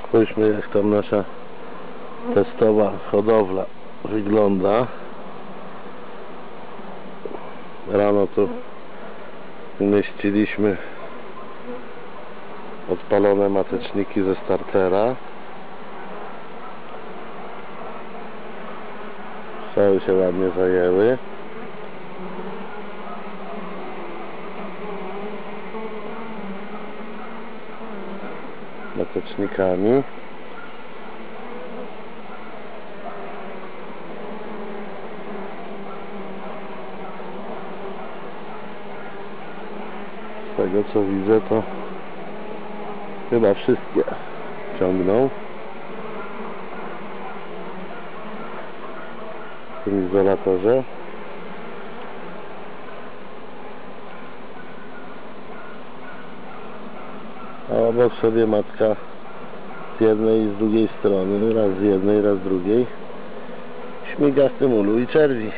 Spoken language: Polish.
Spójrzmy, jak tam nasza testowa hodowla wygląda. Rano tu umieściliśmy odpalone mateczniki ze startera. Cały się ładnie zajęły. Matecznikami. Z tego co widzę, to chyba wszystkie ciągną w tym izolatorze. A obok sobie matka z jednej i z drugiej strony, raz z jednej, raz z drugiej, śmiga z tym ulu i czerwi.